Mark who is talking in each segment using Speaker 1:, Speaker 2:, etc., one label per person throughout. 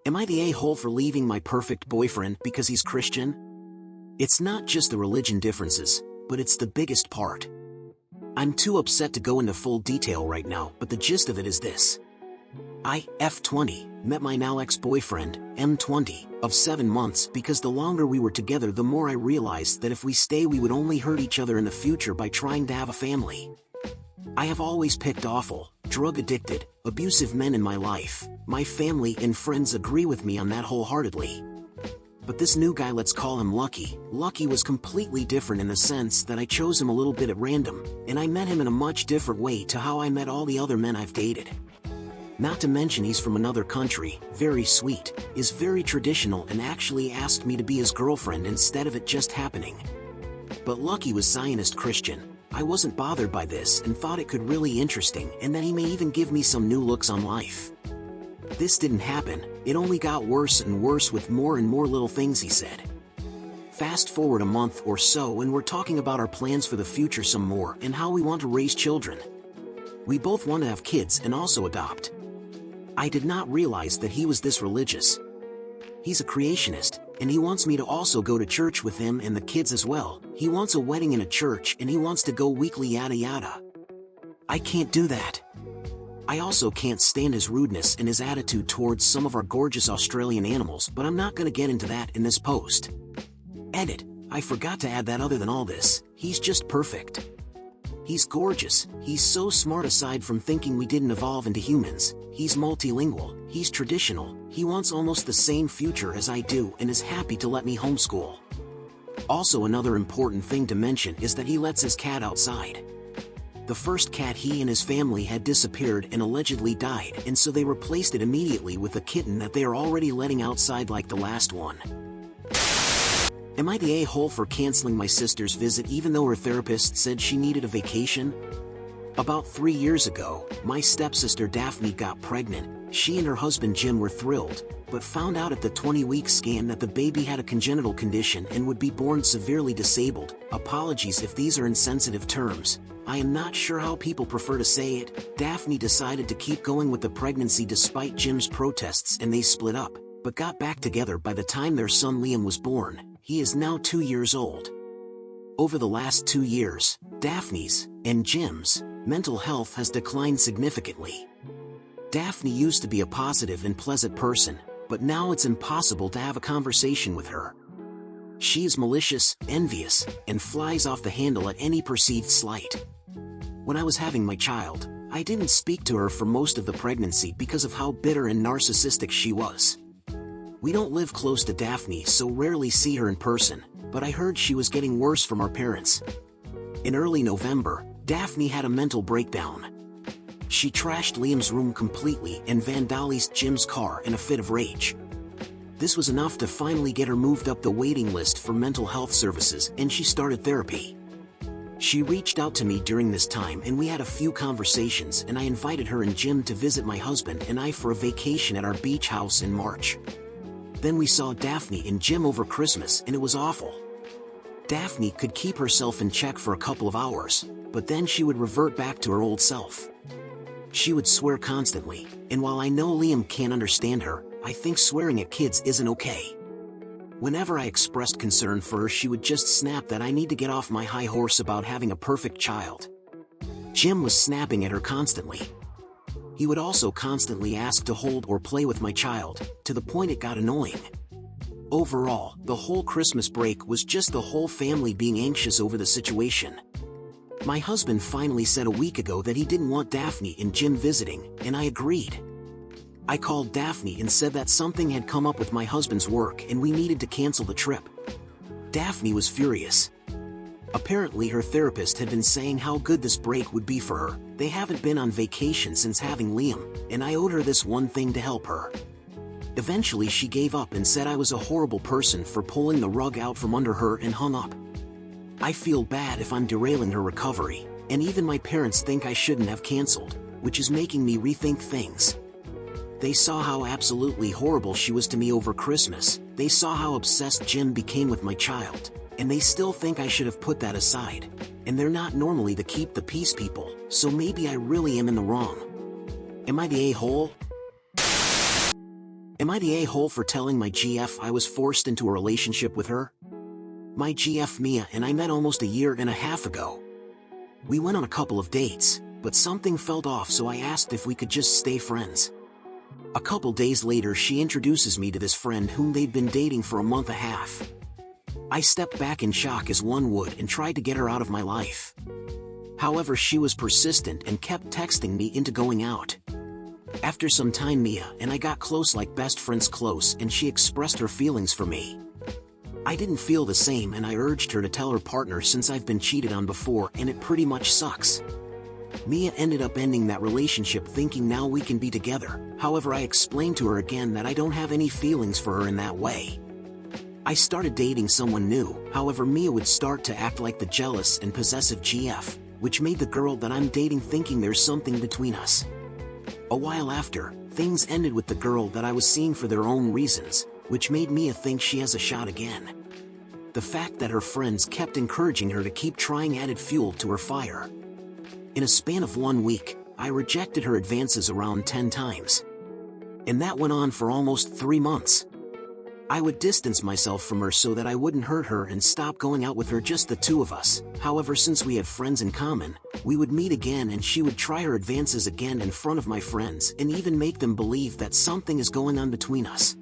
Speaker 1: Am I the a-hole for leaving my perfect boyfriend because he's Christian? It's not just the religion differences, but it's the biggest part. I'm too upset to go into full detail right now, but the gist of it is this. I, F20, met my now ex-boyfriend, M20, of 7 months because the longer we were together the more I realized that if we stay we would only hurt each other in the future by trying to have a family. I have always picked awful, drug-addicted, abusive men in my life. My family and friends agree with me on that wholeheartedly. But this new guy, let's call him Lucky. Lucky was completely different in the sense that I chose him a little bit at random, and I met him in a much different way to how I met all the other men I've dated. Not to mention he's from another country, very sweet, is very traditional and actually asked me to be his girlfriend instead of it just happening. But Lucky was Zionist Christian. I wasn't bothered by this and thought it could really interesting and that he may even give me some new looks on life. This didn't happen, it only got worse and worse with more and more little things he said. Fast forward a month or so and we're talking about our plans for the future some more and how we want to raise children. We both want to have kids and also adopt. I did not realize that he was this religious. He's a creationist, and he wants me to also go to church with him and the kids as well. He wants a wedding in a church and he wants to go weekly yada yada. I can't do that. I also can't stand his rudeness and his attitude towards some of our gorgeous Australian animals, but I'm not gonna get into that in this post. Edit, I forgot to add that other than all this, he's just perfect. He's gorgeous, he's so smart aside from thinking we didn't evolve into humans, he's multilingual, he's traditional, he wants almost the same future as I do and is happy to let me homeschool. Also, another important thing to mention is that he lets his cat outside. The first cat he and his family had disappeared and allegedly died, and so they replaced it immediately with a kitten that they are already letting outside like the last one. Am I the a-hole for canceling my sister's visit even though her therapist said she needed a vacation? About 3 years ago, my stepsister Daphne got pregnant. She and her husband Jim were thrilled, but found out at the 20-week scan that the baby had a congenital condition and would be born severely disabled. Apologies if these are insensitive terms. I am not sure how people prefer to say it. Daphne decided to keep going with the pregnancy despite Jim's protests and they split up, but got back together by the time their son Liam was born. He is now 2 years old. Over the last 2 years, Daphne's, and Jim's, mental health has declined significantly. Daphne used to be a positive and pleasant person, but now it's impossible to have a conversation with her. She is malicious, envious, and flies off the handle at any perceived slight. When I was having my child, I didn't speak to her for most of the pregnancy because of how bitter and narcissistic she was. We don't live close to Daphne, so rarely see her in person, but I heard she was getting worse from our parents. In early November, Daphne had a mental breakdown. She trashed Liam's room completely and vandalized Jim's car in a fit of rage. This was enough to finally get her moved up the waiting list for mental health services, and she started therapy. She reached out to me during this time and we had a few conversations, and I invited her and Jim to visit my husband and I for a vacation at our beach house in March. Then we saw Daphne and Jim over Christmas and it was awful. Daphne could keep herself in check for a couple of hours, but then she would revert back to her old self. She would swear constantly, and while I know Liam can't understand her, I think swearing at kids isn't okay. Whenever I expressed concern for her, she would just snap that I need to get off my high horse about having a perfect child. Jim was snapping at her constantly. He would also constantly ask to hold or play with my child, to the point it got annoying. Overall, the whole Christmas break was just the whole family being anxious over the situation. My husband finally said a week ago that he didn't want Daphne and Jim visiting, and I agreed. I called Daphne and said that something had come up with my husband's work and we needed to cancel the trip. Daphne was furious. Apparently her therapist had been saying how good this break would be for her. They haven't been on vacation since having Liam, and I owed her this one thing to help her. Eventually she gave up and said I was a horrible person for pulling the rug out from under her and hung up. I feel bad if I'm derailing her recovery, and even my parents think I shouldn't have canceled, which is making me rethink things. They saw how absolutely horrible she was to me over Christmas, they saw how obsessed Jim became with my child, and they still think I should have put that aside. And they're not normally the keep the peace people, so maybe I really am in the wrong. Am I the a-hole? Am I the a-hole for telling my GF I was forced into a relationship with her? My GF Mia and I met almost a year and a half ago. We went on a couple of dates, but something felt off, so I asked if we could just stay friends. A couple days later, she introduces me to this friend whom they'd been dating for a month and a half. I stepped back in shock as one would and tried to get her out of my life. However, she was persistent and kept texting me into going out. After some time, Mia and I got close, like best friends close, and she expressed her feelings for me. I didn't feel the same, and I urged her to tell her partner since I've been cheated on before and it pretty much sucks. Mia ended up ending that relationship thinking now we can be together. However, I explained to her again that I don't have any feelings for her in that way. I started dating someone new. However, Mia would start to act like the jealous and possessive GF, which made the girl that I'm dating thinking there's something between us. A while after, things ended with the girl that I was seeing for their own reasons, which made Mia think she has a shot again. The fact that her friends kept encouraging her to keep trying added fuel to her fire. In a span of 1 week, I rejected her advances around 10 times. And that went on for almost 3 months. I would distance myself from her so that I wouldn't hurt her and stop going out with her, just the two of us. However, since we had friends in common, we would meet again and she would try her advances again in front of my friends and even make them believe that something is going on between us.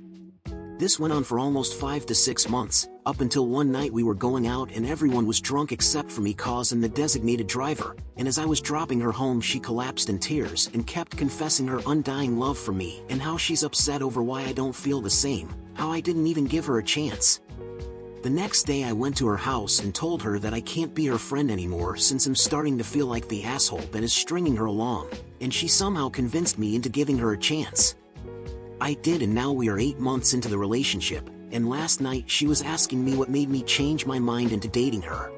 Speaker 1: This went on for almost 5 to 6 months, up until one night we were going out and everyone was drunk except for me, cause I'm the designated driver, and as I was dropping her home she collapsed in tears and kept confessing her undying love for me and how she's upset over why I don't feel the same, how I didn't even give her a chance. The next day I went to her house and told her that I can't be her friend anymore since I'm starting to feel like the asshole that is stringing her along, and she somehow convinced me into giving her a chance. I did, and now we are 8 months into the relationship, and last night she was asking me what made me change my mind into dating her.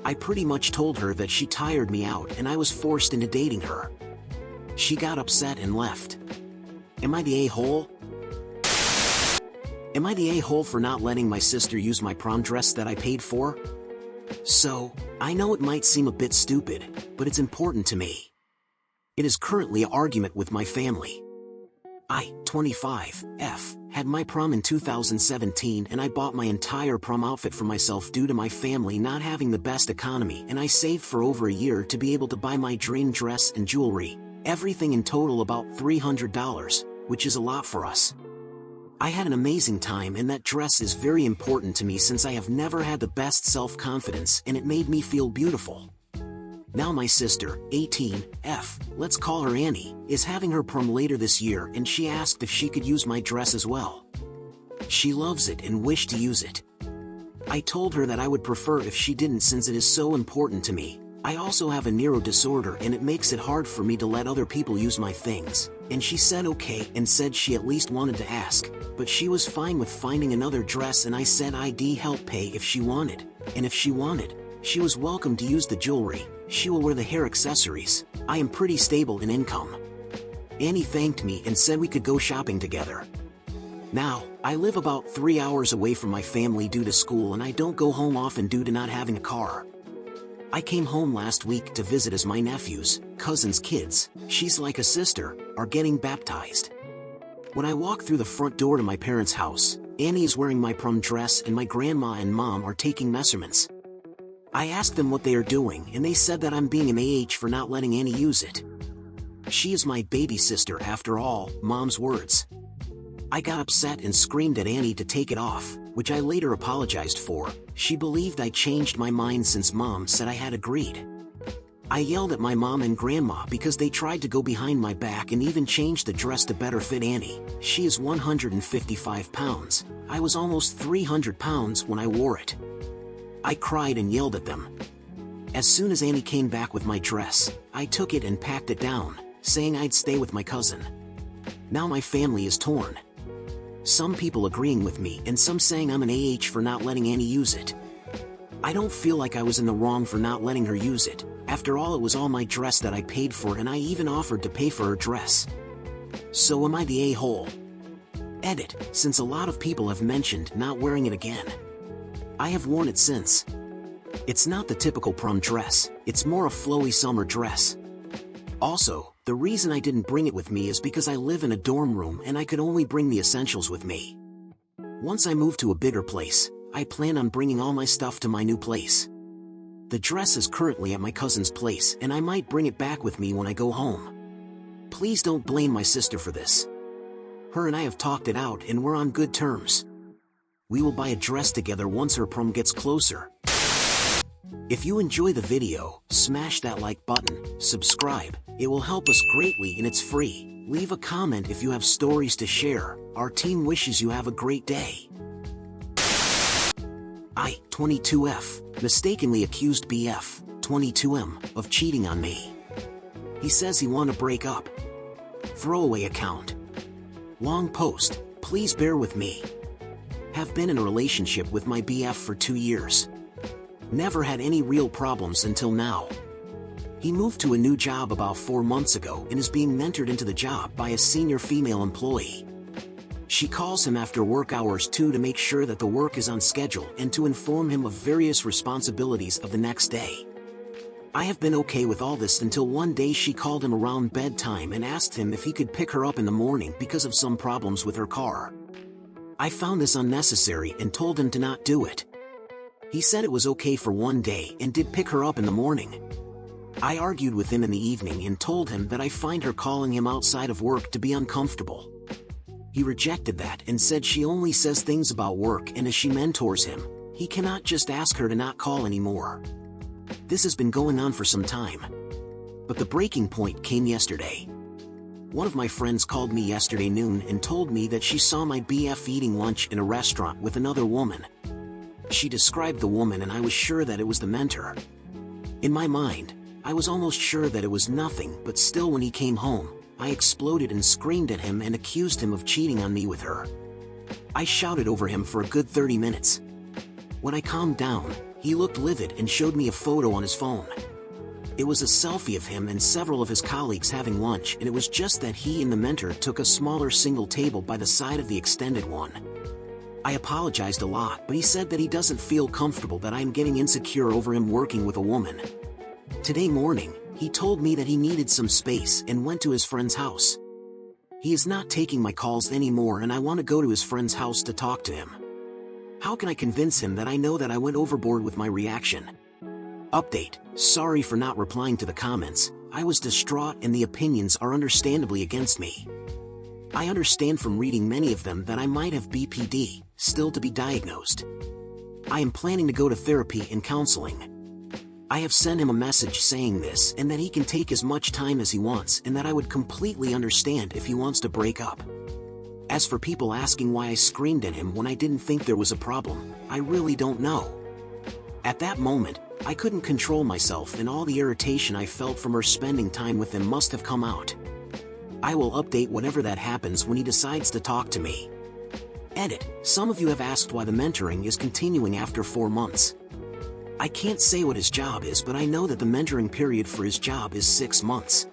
Speaker 1: I pretty much told her that she tired me out and I was forced into dating her. She got upset and left. Am I the a-hole? Am I the a-hole for not letting my sister use my prom dress that I paid for? So, I know it might seem a bit stupid, but it's important to me. It is currently an argument with my family. I, 25, had my prom in 2017 and I bought my entire prom outfit for myself due to my family not having the best economy, and I saved for over a year to be able to buy my dream dress and jewelry, everything in total about $300, which is a lot for us. I had an amazing time, and that dress is very important to me since I have never had the best self-confidence and it made me feel beautiful. Now my sister, 18, let's call her Annie, is having her prom later this year and she asked if she could use my dress as well. She loves it and wished to use it. I told her that I would prefer if she didn't since it is so important to me. I also have a neuro disorder and it makes it hard for me to let other people use my things, and she said okay and said she at least wanted to ask, but she was fine with finding another dress, and I said I'd help pay if she wanted, and if she wanted, she was welcome to use the jewelry. She will wear the hair accessories. I am pretty stable in income. Annie thanked me and said we could go shopping together. Now, I live about 3 hours away from my family due to school, and I don't go home often due to not having a car. I came home last week to visit as my nephew's, cousin's kids, she's like a sister, are getting baptized. When I walk through the front door to my parents' house, Annie is wearing my prom dress and my grandma and mom are taking measurements. I asked them what they are doing and they said that I'm being an AH for not letting Annie use it. She is my baby sister after all, mom's words. I got upset and screamed at Annie to take it off, which I later apologized for. She believed I changed my mind since mom said I had agreed. I yelled at my mom and grandma because they tried to go behind my back and even changed the dress to better fit Annie. She is 155 pounds. I was almost 300 pounds when I wore it. I cried and yelled at them. As soon as Annie came back with my dress, I took it and packed it down, saying I'd stay with my cousin. Now my family is torn. Some people agreeing with me and some saying I'm an AH for not letting Annie use it. I don't feel like I was in the wrong for not letting her use it. After all, it was all my dress that I paid for, and I even offered to pay for her dress. So am I the a-hole? Edit, since a lot of people have mentioned not wearing it again. I have worn it since. It's not the typical prom dress, it's more a flowy summer dress. Also, the reason I didn't bring it with me is because I live in a dorm room and I could only bring the essentials with me. Once I move to a bigger place, I plan on bringing all my stuff to my new place. The dress is currently at my cousin's place and I might bring it back with me when I go home. Please don't blame my sister for this. Her and I have talked it out and we're on good terms. We will buy a dress together once her prom gets closer. If you enjoy the video, smash that like button, subscribe, it will help us greatly and it's free. Leave a comment if you have stories to share. Our team wishes you have a great day. I, 22F, mistakenly accused BF, 22M, of cheating on me. He says he want to break up. Throwaway account. Long post, please bear with me. Have been in a relationship with my BF for 2 years. Never had any real problems until now. He moved to a new job about 4 months ago and is being mentored into the job by a senior female employee. She calls him after work hours too to make sure that the work is on schedule and to inform him of various responsibilities of the next day. I have been okay with all this until one day she called him around bedtime and asked him if he could pick her up in the morning because of some problems with her car. I found this unnecessary and told him to not do it. He said it was okay for one day and did pick her up in the morning. I argued with him in the evening and told him that I find her calling him outside of work to be uncomfortable. He rejected that and said she only says things about work and as she mentors him, he cannot just ask her to not call anymore. This has been going on for some time. But the breaking point came yesterday. One of my friends called me yesterday noon and told me that she saw my BF eating lunch in a restaurant with another woman. She described the woman and I was sure that it was the mentor. In my mind, I was almost sure that it was nothing, but still when he came home, I exploded and screamed at him and accused him of cheating on me with her. I shouted over him for a good 30 minutes. When I calmed down, he looked livid and showed me a photo on his phone. It was a selfie of him and several of his colleagues having lunch, and it was just that he and the mentor took a smaller single table by the side of the extended one. I apologized a lot, but he said that he doesn't feel comfortable that I am getting insecure over him working with a woman. Today morning, he told me that he needed some space and went to his friend's house. He is not taking my calls anymore and I want to go to his friend's house to talk to him. How can I convince him that I know that I went overboard with my reaction? Update, sorry for not replying to the comments, I was distraught and the opinions are understandably against me. I understand from reading many of them that I might have BPD, still to be diagnosed. I am planning to go to therapy and counseling. I have sent him a message saying this and that he can take as much time as he wants and that I would completely understand if he wants to break up. As for people asking why I screamed at him when I didn't think there was a problem, I really don't know. At that moment, I couldn't control myself and all the irritation I felt from her spending time with him must have come out. I will update whatever that happens when he decides to talk to me. Edit, some of you have asked why the mentoring is continuing after 4 months. I can't say what his job is, but I know that the mentoring period for his job is 6 months.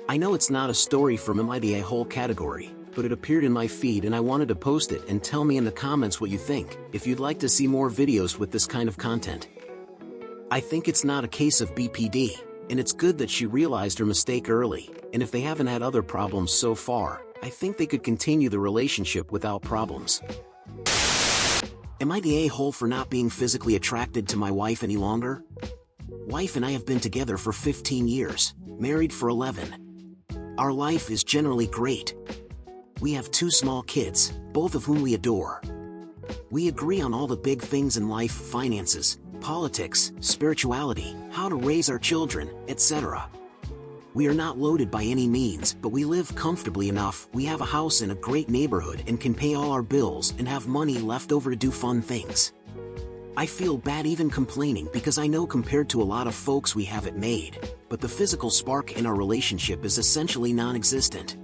Speaker 1: I know it's not a story from AITA whole category, but it appeared in my feed and I wanted to post it and tell me in the comments what you think, if you'd like to see more videos with this kind of content. I think it's not a case of BPD, and it's good that she realized her mistake early, and if they haven't had other problems so far, I think they could continue the relationship without problems. Am I the a-hole for not being physically attracted to my wife any longer? Wife and I have been together for 15 years, married for 11. Our life is generally great. We have 2 small kids, both of whom we adore. We agree on all the big things in life: finances, politics, spirituality, how to raise our children, etc. We are not loaded by any means, but we live comfortably enough. We have a house in a great neighborhood and can pay all our bills and have money left over to do fun things. I feel bad even complaining because I know compared to a lot of folks we have it made, but the physical spark in our relationship is essentially non-existent.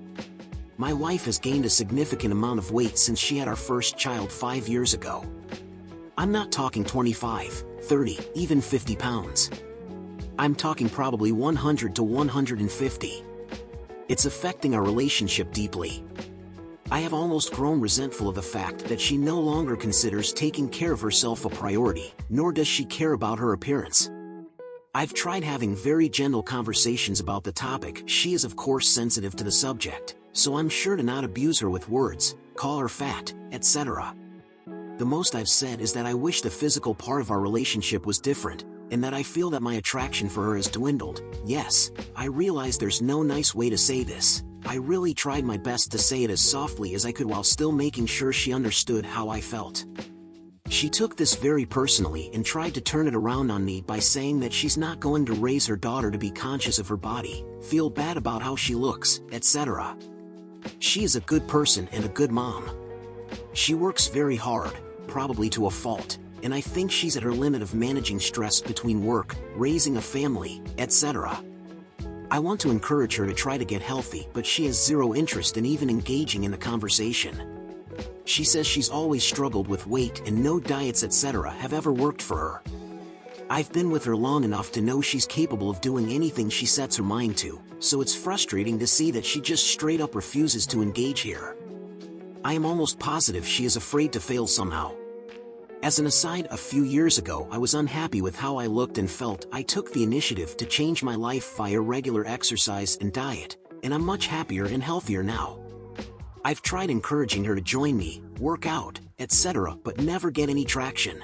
Speaker 1: My wife has gained a significant amount of weight since she had our first child 5 years ago. I'm not talking 25, 30, even 50 pounds. I'm talking probably 100 to 150. It's affecting our relationship deeply. I have almost grown resentful of the fact that she no longer considers taking care of herself a priority, nor does she care about her appearance. I've tried having very gentle conversations about the topic. She is of course sensitive to the subject, so I'm sure to not abuse her with words, call her fat, etc. The most I've said is that I wish the physical part of our relationship was different, and that I feel that my attraction for her has dwindled. Yes, I realize there's no nice way to say this. I really tried my best to say it as softly as I could while still making sure she understood how I felt. She took this very personally and tried to turn it around on me by saying that she's not going to raise her daughter to be conscious of her body, feel bad about how she looks, etc. She is a good person and a good mom. She works very hard, probably to a fault, and I think she's at her limit of managing stress between work, raising a family, etc. I want to encourage her to try to get healthy, but she has zero interest in even engaging in the conversation. She says she's always struggled with weight and no diets etc. have ever worked for her. I've been with her long enough to know she's capable of doing anything she sets her mind to, so it's frustrating to see that she just straight up refuses to engage here. I am almost positive she is afraid to fail somehow. As an aside, a few years ago I was unhappy with how I looked and felt. I took the initiative to change my life via regular exercise and diet, and I'm much happier and healthier now. I've tried encouraging her to join me, work out, etc., but never get any traction.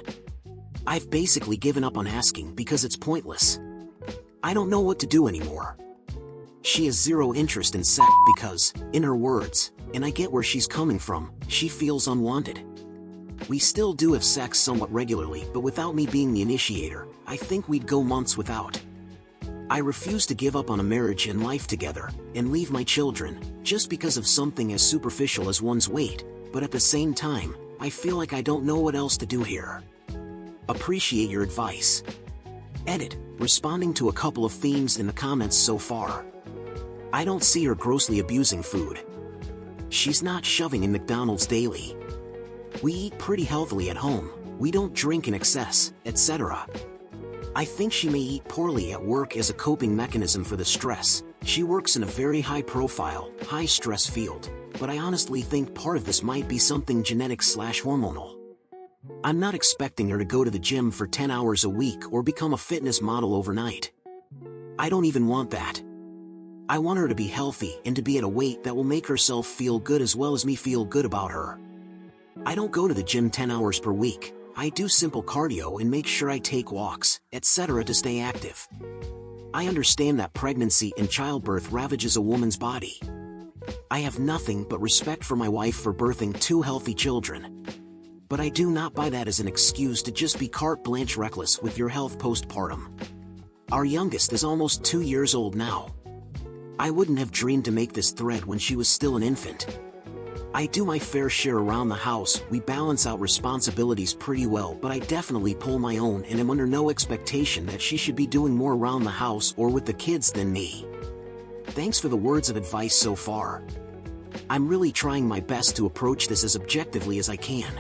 Speaker 1: I've basically given up on asking because it's pointless. I don't know what to do anymore. She has zero interest in sex because, in her words, and I get where she's coming from, she feels unwanted. We still do have sex somewhat regularly, but without me being the initiator, I think we'd go months without. I refuse to give up on a marriage and life together, and leave my children, just because of something as superficial as one's weight, but at the same time, I feel like I don't know what else to do here. Appreciate your advice. Edit, responding to a couple of themes in the comments so far. I don't see her grossly abusing food. She's not shoving in McDonald's daily. We eat pretty healthily at home, we don't drink in excess, etc. I think she may eat poorly at work as a coping mechanism for the stress. She works in a very high-profile, high-stress field, but I honestly think part of this might be something genetic/hormonal. I'm not expecting her to go to the gym for 10 hours a week or become a fitness model overnight. I don't even want that. I want her to be healthy and to be at a weight that will make herself feel good as well as me feel good about her. I don't go to the gym 10 hours per week. I do simple cardio and make sure I take walks, etc. to stay active. I understand that pregnancy and childbirth ravages a woman's body. I have nothing but respect for my wife for birthing 2 healthy children. But I do not buy that as an excuse to just be carte blanche reckless with your health postpartum. Our youngest is almost 2 years old now. I wouldn't have dreamed to make this thread when she was still an infant. I do my fair share around the house, we balance out responsibilities pretty well, but I definitely pull my own and am under no expectation that she should be doing more around the house or with the kids than me. Thanks for the words of advice so far. I'm really trying my best to approach this as objectively as I can.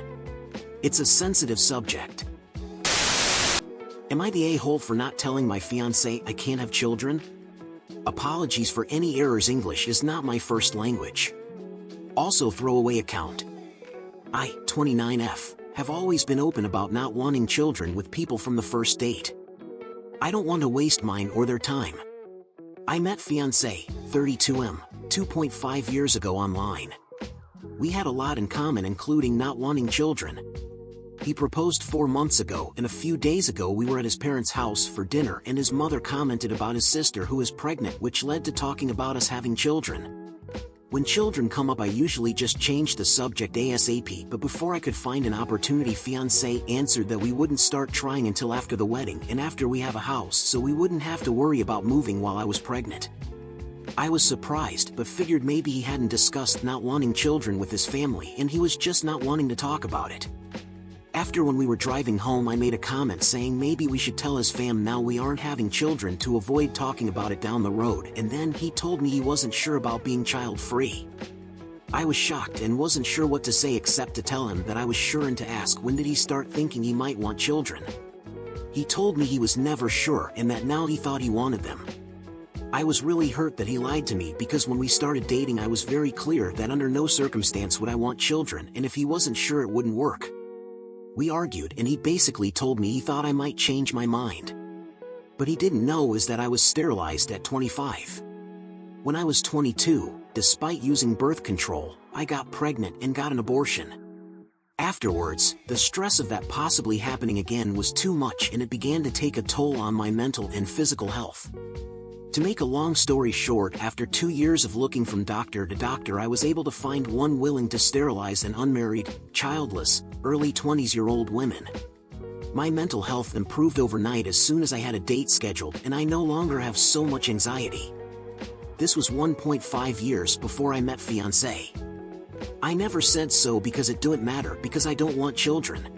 Speaker 1: It's a sensitive subject. Am I the a-hole for not telling my fiancé I can't have children? Apologies for any errors, English is not my first language. Also throwaway account. I, 29F, have always been open about not wanting children with people from the first date. I don't want to waste mine or their time. I met fiancé, 32M, 2.5 years ago online. We had a lot in common, including not wanting children. He proposed 4 months ago, and a few days ago we were at his parents' house for dinner and his mother commented about his sister who is pregnant, which led to talking about us having children. When children come up I usually just change the subject ASAP, but before I could find an opportunity fiancé answered that we wouldn't start trying until after the wedding and after we have a house, so we wouldn't have to worry about moving while I was pregnant. I was surprised but figured maybe he hadn't discussed not wanting children with his family and he was just not wanting to talk about it. After, when we were driving home, I made a comment saying maybe we should tell his fam now we aren't having children to avoid talking about it down the road, and then he told me he wasn't sure about being child-free. I was shocked and wasn't sure what to say except to tell him that I was sure and to ask when did he start thinking he might want children. He told me he was never sure and that now he thought he wanted them. I was really hurt that he lied to me because when we started dating I was very clear that under no circumstance would I want children, and if he wasn't sure it wouldn't work. We argued and he basically told me he thought I might change my mind. But he didn't know is that I was sterilized at 25. When I was 22, despite using birth control, I got pregnant and got an abortion. Afterwards, the stress of that possibly happening again was too much, and it began to take a toll on my mental and physical health. To make a long story short, after 2 years of looking from doctor to doctor, I was able to find one willing to sterilize an unmarried, childless, early 20s-year-old women. My mental health improved overnight as soon as I had a date scheduled, and I no longer have so much anxiety. This was 1.5 years before I met fiancé. I never said so because it didn't matter, because I don't want children.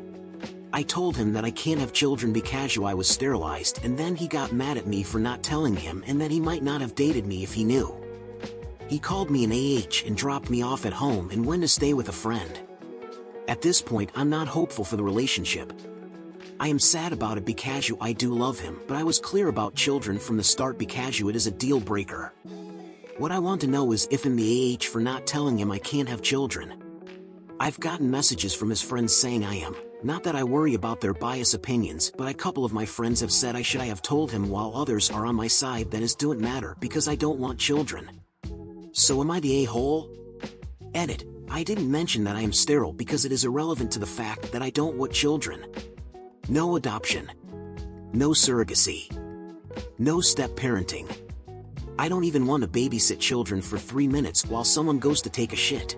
Speaker 1: I told him that I can't have children because I was sterilized, and then he got mad at me for not telling him, and that he might not have dated me if he knew. He called me an AH and dropped me off at home and went to stay with a friend. At this point, I'm not hopeful for the relationship. I am sad about it because I do love him, but I was clear about children from the start because it is a deal breaker. What I want to know is if I'm the AH for not telling him I can't have children. I've gotten messages from his friends saying I am. Not that I worry about their biased opinions, but a couple of my friends have said I should have told him, while others are on my side that it doesn't matter because I don't want children. So am I the a-hole? Edit. I didn't mention that I am sterile because it is irrelevant to the fact that I don't want children. No adoption. No surrogacy. No step-parenting. I don't even want to babysit children for 3 minutes while someone goes to take a shit.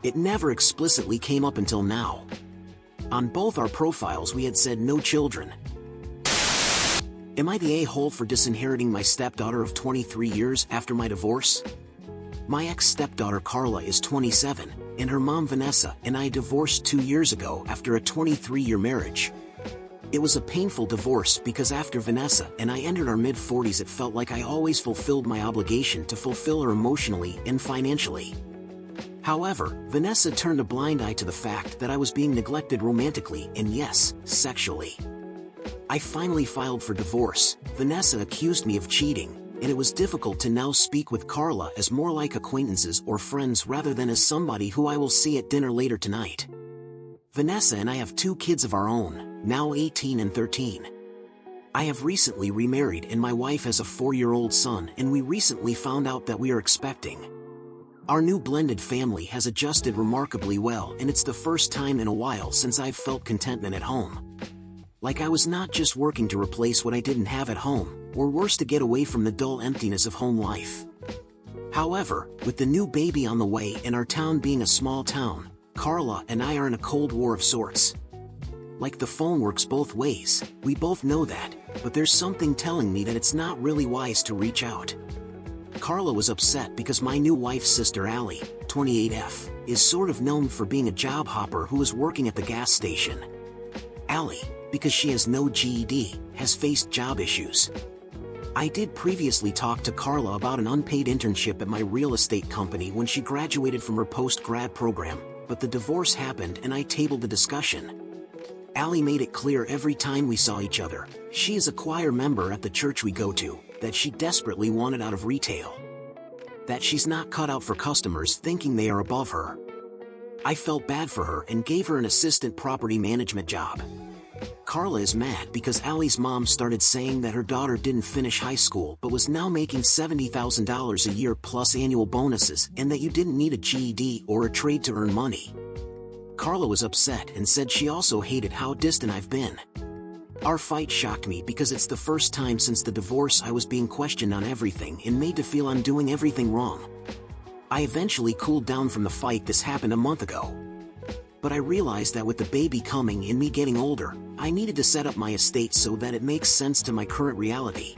Speaker 1: It never explicitly came up until now. On both our profiles we had said no children. Am I the a-hole for disinheriting my stepdaughter of 23 years after my divorce? My ex-stepdaughter Carla is 27, and her mom Vanessa and I divorced 2 years ago after a 23-year marriage. It was a painful divorce because after Vanessa and I entered our mid-40s it felt like I always fulfilled my obligation to fulfill her emotionally and financially. However, Vanessa turned a blind eye to the fact that I was being neglected romantically and, yes, sexually. I finally filed for divorce. Vanessa accused me of cheating, and it was difficult to now speak with Carla as more like acquaintances or friends rather than as somebody who I will see at dinner later tonight. Vanessa and I have 2 kids of our own, now 18 and 13. I have recently remarried and my wife has a 4-year-old son, and we recently found out that we are expecting. Our new blended family has adjusted remarkably well, and it's the first time in a while since I've felt contentment at home. Like I was not just working to replace what I didn't have at home, or worse, to get away from the dull emptiness of home life. However, with the new baby on the way and our town being a small town, Carla and I are in a cold war of sorts. Like the phone works both ways, we both know that, but there's something telling me that it's not really wise to reach out. Carla was upset because my new wife's sister Allie, 28F, is sort of known for being a job hopper who is working at the gas station. Allie, because she has no GED, has faced job issues. I did previously talk to Carla about an unpaid internship at my real estate company when she graduated from her post-grad program, but the divorce happened and I tabled the discussion. Allie made it clear every time we saw each other, she is a choir member at the church we go to, that she desperately wanted out of retail. That she's not cut out for customers thinking they are above her. I felt bad for her and gave her an assistant property management job. Carla is mad because Allie's mom started saying that her daughter didn't finish high school but was now making $70,000 a year plus annual bonuses, and that you didn't need a GED or a trade to earn money. Carla was upset and said she also hated how distant I've been. Our fight shocked me because it's the first time since the divorce I was being questioned on everything and made to feel I'm doing everything wrong. I eventually cooled down from the fight. This happened a month ago. But I realized that with the baby coming and me getting older, I needed to set up my estate so that it makes sense to my current reality.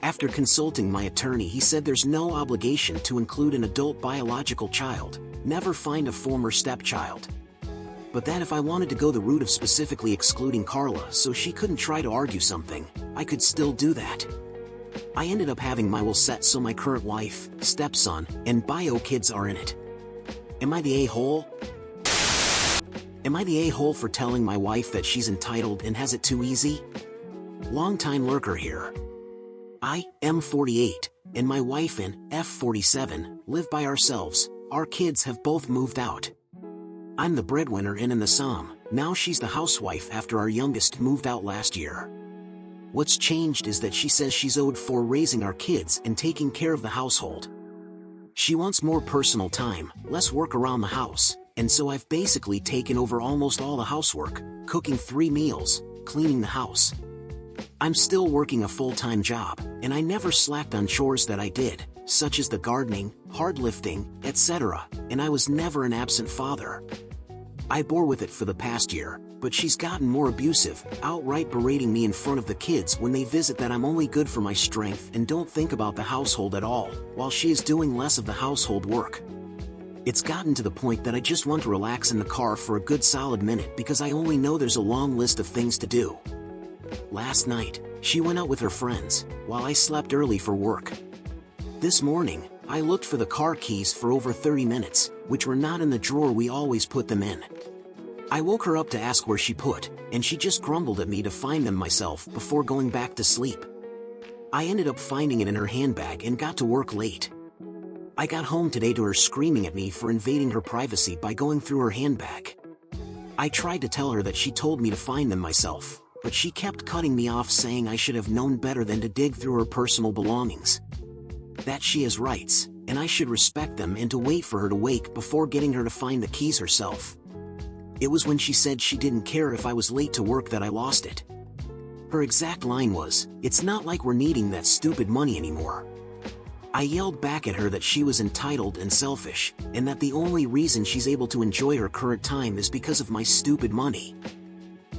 Speaker 1: After consulting my attorney, he said there's no obligation to include an adult biological child, never find a former stepchild. But that if I wanted to go the route of specifically excluding Carla so she couldn't try to argue something, I could still do that. I ended up having my will set so my current wife, stepson, and bio kids are in it. Am I the a-hole? Am I the a-hole for telling my wife that she's entitled and has it too easy? Long-time lurker here. I, M48, and my wife and F47, live by ourselves. Our kids have both moved out. I'm the breadwinner and in the Psalm. Now she's the housewife after our youngest moved out last year. What's changed is that she says she's owed for raising our kids and taking care of the household. She wants more personal time, less work around the house, and so I've basically taken over almost all the housework, cooking 3 meals, cleaning the house. I'm still working a full-time job, and I never slacked on chores that I did, such as the gardening, hard lifting, etc., and I was never an absent father. I bore with it for the past year, but she's gotten more abusive, outright berating me in front of the kids when they visit that I'm only good for my strength and don't think about the household at all, while she is doing less of the household work. It's gotten to the point that I just want to relax in the car for a good solid minute because I only know there's a long list of things to do. Last night, she went out with her friends, while I slept early for work. This morning, I looked for the car keys for over 30 minutes, which were not in the drawer we always put them in. I woke her up to ask where she put, and she just grumbled at me to find them myself before going back to sleep. I ended up finding it in her handbag and got to work late. I got home today to her screaming at me for invading her privacy by going through her handbag. I tried to tell her that she told me to find them myself, but she kept cutting me off saying I should have known better than to dig through her personal belongings. That she has rights, and I should respect them and to wait for her to wake before getting her to find the keys herself. It was when she said she didn't care if I was late to work that I lost it. Her exact line was, "It's not like we're needing that stupid money anymore." I yelled back at her that she was entitled and selfish, and that the only reason she's able to enjoy her current time is because of my stupid money.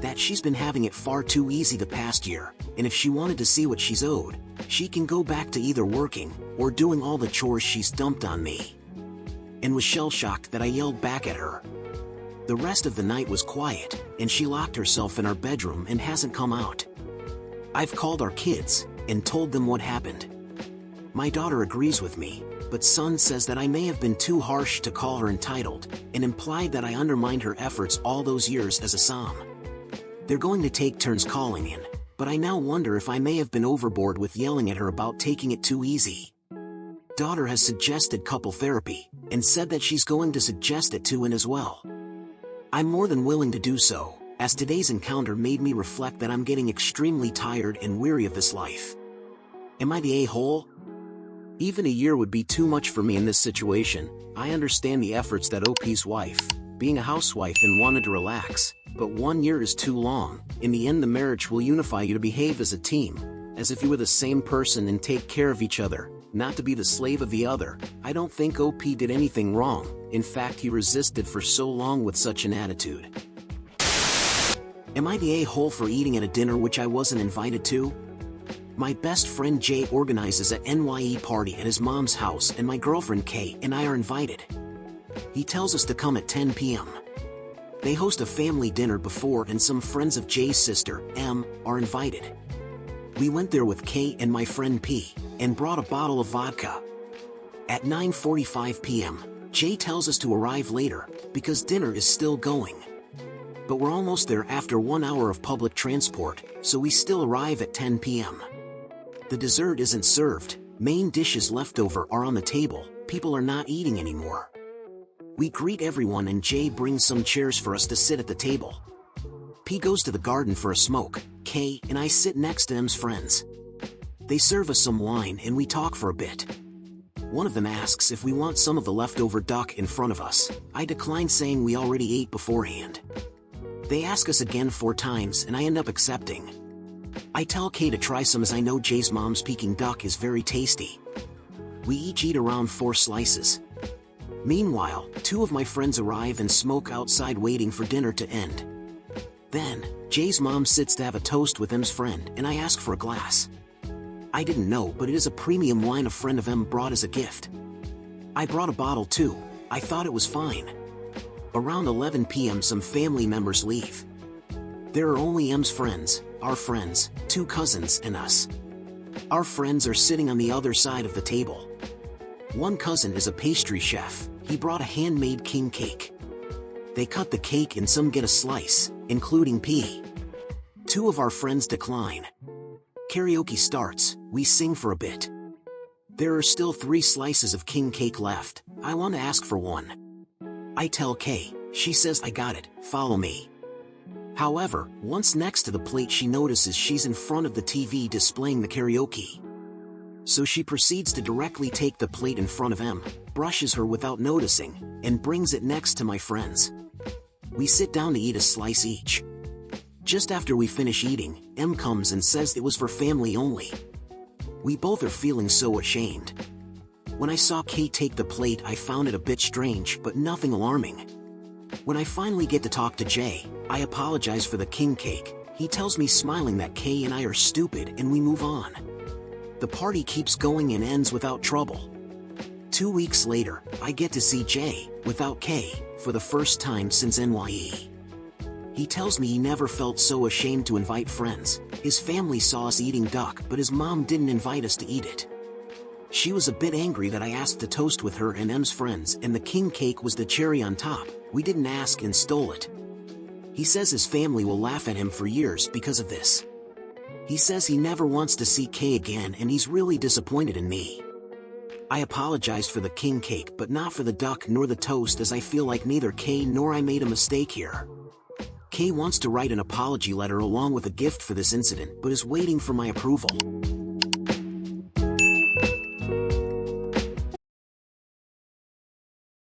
Speaker 1: That she's been having it far too easy the past year, and if she wanted to see what she's owed, she can go back to either working, or doing all the chores she's dumped on me. And was shell-shocked that I yelled back at her. The rest of the night was quiet, and she locked herself in our bedroom and hasn't come out. I've called our kids, and told them what happened. My daughter agrees with me, but son says that I may have been too harsh to call her entitled, and implied that I undermined her efforts all those years as a som. They're going to take turns calling in, but I now wonder if I may have been overboard with yelling at her about taking it too easy. Daughter has suggested couple therapy, and said that she's going to suggest it to in as well. I'm more than willing to do so, as today's encounter made me reflect that I'm getting extremely tired and weary of this life. Am I the a-hole? Even a year would be too much for me in this situation. I understand the efforts that OP's wife, being a housewife and wanted to relax, but 1 year is too long. In the end, the marriage will unify you to behave as a team, as if you were the same person and take care of each other, not to be the slave of the other. I don't think OP did anything wrong. In fact, he resisted for so long with such an attitude. Am I the a-hole for eating at a dinner which I wasn't invited to? My best friend Jay organizes an NYE party at his mom's house, and my girlfriend Kay and I are invited. He tells us to come at 10 p.m. They host a family dinner before, and some friends of Jay's sister, M, are invited. We went there with Kay and my friend P, and brought a bottle of vodka. At 9:45 p.m., Jay tells us to arrive later, because dinner is still going. But we're almost there after 1 hour of public transport, so we still arrive at 10 p.m. The dessert isn't served, main dishes left over are on the table, people are not eating anymore. We greet everyone and Jay brings some chairs for us to sit at the table. P goes to the garden for a smoke, Kay and I sit next to M's friends. They serve us some wine and we talk for a bit. One of them asks if we want some of the leftover duck in front of us. I decline, saying we already ate beforehand. They ask us again 4 times and I end up accepting. I tell Kay to try some, as I know Jay's mom's Peking duck is very tasty. We each eat around 4 slices. Meanwhile, 2 of my friends arrive and smoke outside waiting for dinner to end. Then, Jay's mom sits to have a toast with M's friend and I ask for a glass. I didn't know, but it is a premium wine a friend of M brought as a gift. I brought a bottle too. I thought it was fine. Around 11 p.m. some family members leave. There are only M's friends, our friends, 2 cousins and us. Our friends are sitting on the other side of the table. One cousin is a pastry chef. He brought a handmade king cake. They cut the cake and some get a slice, including P. 2 of our friends decline. Karaoke starts, we sing for a bit. There are still 3 slices of king cake left. I want to ask for one. I tell Kay, she says I got it, follow me. However, once next to the plate she notices she's in front of the TV displaying the karaoke. So she proceeds to directly take the plate in front of M, brushes her without noticing, and brings it next to my friends. We sit down to eat a slice each. Just after we finish eating, M comes and says it was for family only. We both are feeling so ashamed. When I saw Kay take the plate, I found it a bit strange, but nothing alarming. When I finally get to talk to Jay, I apologize for the king cake. He tells me smiling that Kay and I are stupid and we move on. The party keeps going and ends without trouble. 2 weeks later, I get to see Jay, without Kay, for the first time since NYE. He tells me he never felt so ashamed to invite friends. His family saw us eating duck, but his mom didn't invite us to eat it. She was a bit angry that I asked to toast with her and M's friends, and the king cake was the cherry on top. We didn't ask and stole it. He says his family will laugh at him for years because of this. He says he never wants to see Kay again and he's really disappointed in me. I apologized for the king cake but not for the duck nor the toast, as I feel like neither Kay nor I made a mistake here. Kay wants to write an apology letter along with a gift for this incident but is waiting for my approval.